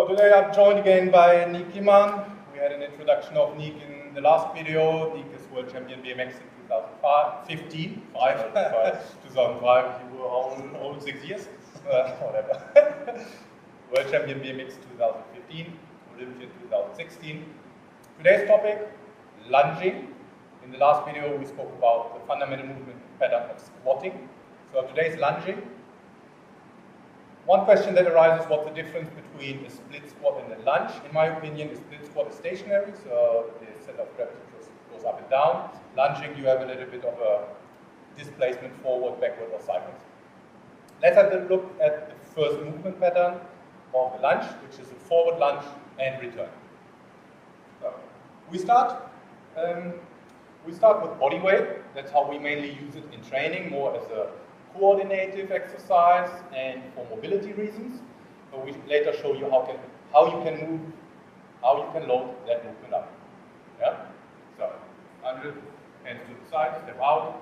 So today I'm joined again by Niek Kimmann. We had an introduction of Niek in the last video. Niek is world champion BMX in 2015. 2005, you were old 6 years? Whatever. World champion BMX 2015, Olympian 2016. Today's topic, lunging. In the last video we spoke about the fundamental movement pattern of squatting. So today's lunging. One question that arises, what's the difference between a split squat and a lunge? In my opinion, a split squat is stationary, so the center of gravity goes up and down. Lunging, you have a little bit of a displacement forward, backward, or sideways. Let's have a look at the first movement pattern of the lunge, which is a forward lunge and return. So we start with body weight. That's how we mainly use it in training, more as a coordinative exercise and for mobility reasons. So we later show you how you can load that movement up. Yeah. So 100, hands to the side, step out.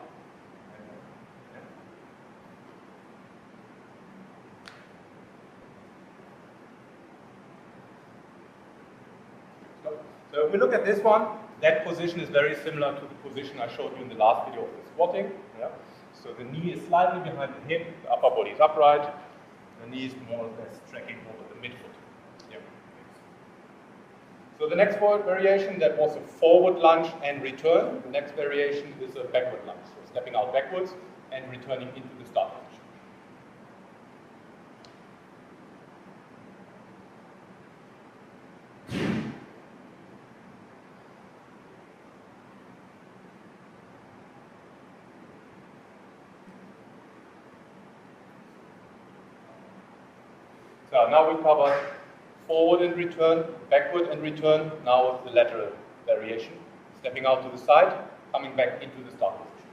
So if we look at this one, that position is very similar to the position I showed you in the last video of the squatting. Yeah. So the knee is slightly behind the hip, the upper body is upright, the knee is more or less tracking over the midfoot. Yeah. So the next variation, that was a forward lunge and return. The next variation is a backward lunge, so stepping out backwards and returning into the start position. So now we covered forward and return, backward and return, now the lateral variation. Stepping out to the side, coming back into the start position.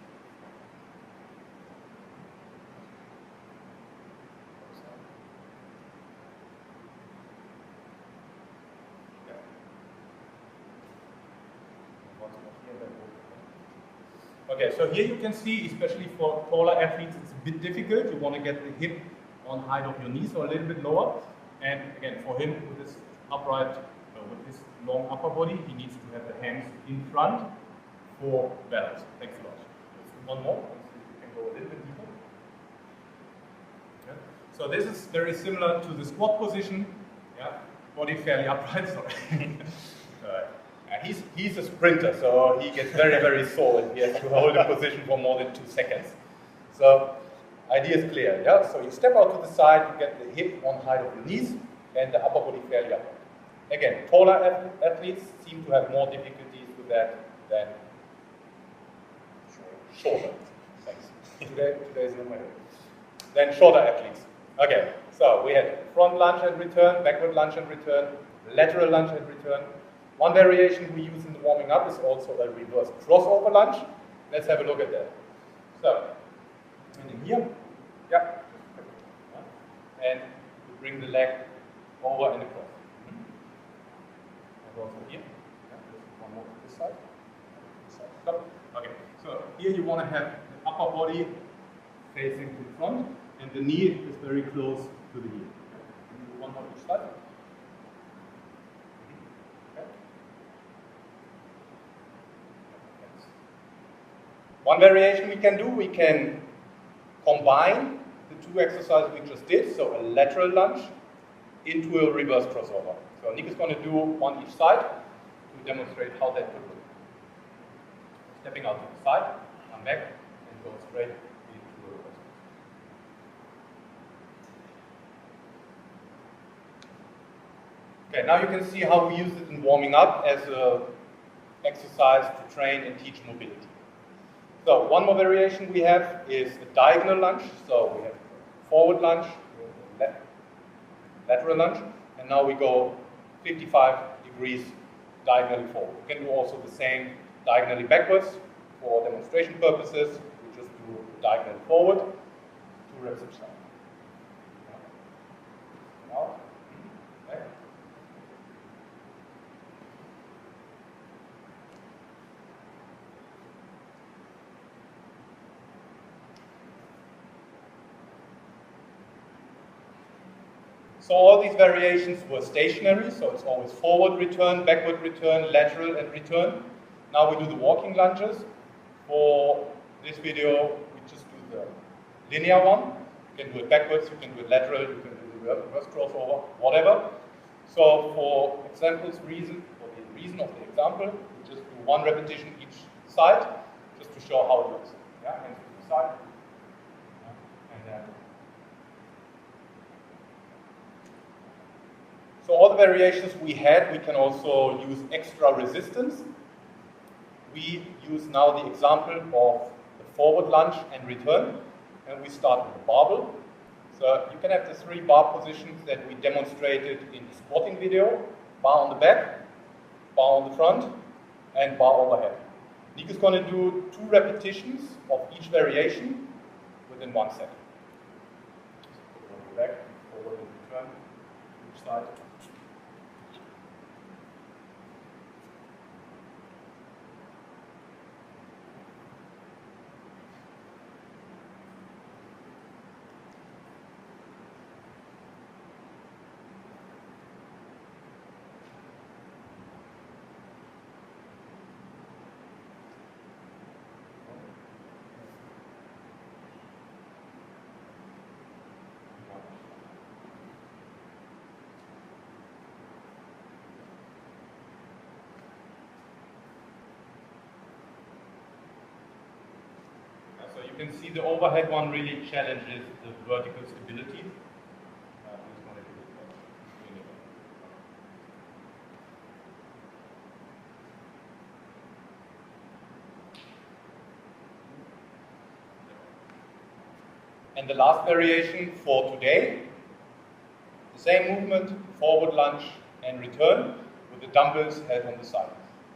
Okay, so here you can see, especially for taller athletes, it's a bit difficult. You want to get the hip on height of your knees or a little bit lower. And again, for him, with this upright, with this long upper body, he needs to have the hands in front for balance. Thanks a lot. One more. You can go a little bit deeper. Okay. So this is very similar to the squat position. Yeah, body fairly upright. Sorry. He's a sprinter, so he gets very, very sore and he has to hold the position for more than 2 seconds. So idea is clear, yeah? So you step out to the side, you get the hip on height of the knees and the upper body fairly upright. Again, taller athletes seem to have more difficulties with that than shorter. Thanks. Today's no matter. Than shorter athletes. Okay, so we had front lunge and return, backward lunge and return, lateral lunge and return. One variation we use in the warming up is also a reverse crossover lunge. Let's have a look at that. So, and in here, yeah, and we bring the leg over and across. And also here, yeah, there's one more to this side. Stop. Okay, so here you want to have the upper body facing to the front, and the knee is very close to the heel. Okay. One more to each side. One variation we can do, we can combine the two exercises we just did, so a lateral lunge into a reverse crossover. So Niek is going to do one each side to demonstrate how that could look. Stepping out to the side, come back, and go straight into a reverse crossover. Okay, now you can see how we use it in warming up as an exercise to train and teach mobility. So one more variation we have is a diagonal lunge. So we have forward lunge, lateral lunge, and now we go 55 degrees diagonally forward. We can do also the same diagonally backwards. For demonstration purposes, we just do diagonally forward, 2 reps each side. Now, back. So all these variations were stationary, so it's always forward return, backward return, lateral and return. Now we do the walking lunges. For this video, we just do the linear one. You can do it backwards, you can do it lateral, you can do the reverse crossover, whatever. So for examples reason, for the reason of the example, we just do one repetition each side, just to show how it looks. Yeah, hands to the side. And then. So all the variations we had, we can also use extra resistance. We use now the example of the forward lunge and return, and we start with the barbell. So you can have the 3 bar positions that we demonstrated in the squatting video: bar on the back, bar on the front, and bar overhead. Niek is going to do 2 repetitions of each variation within 1 set. So go back, forward and return, each side. So you can see the overhead one really challenges the vertical stability. And the last variation for today, the same movement, forward lunge and return, with the dumbbells held on the side.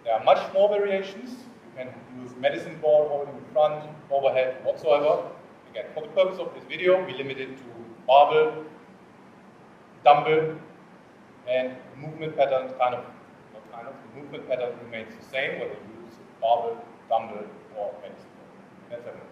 There are much more variations. You can use medicine ball holding in front, overhead, whatsoever. Again, for the purpose of this video, we limit it to barbell, dumbbell, and the movement pattern the movement pattern remains the same, whether you use barbell, dumbbell, or medicine ball. That's everything.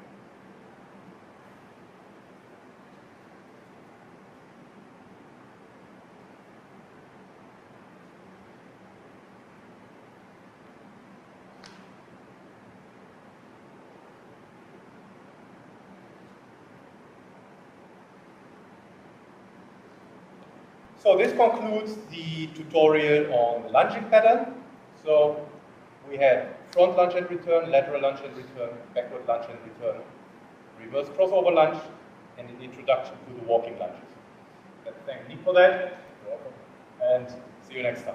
So this concludes the tutorial on the lunging pattern. So we had front lunge and return, lateral lunge and return, backward lunge and return, reverse crossover lunge, and an introduction to the walking lunges. Let's thank Niek for that, and see you next time.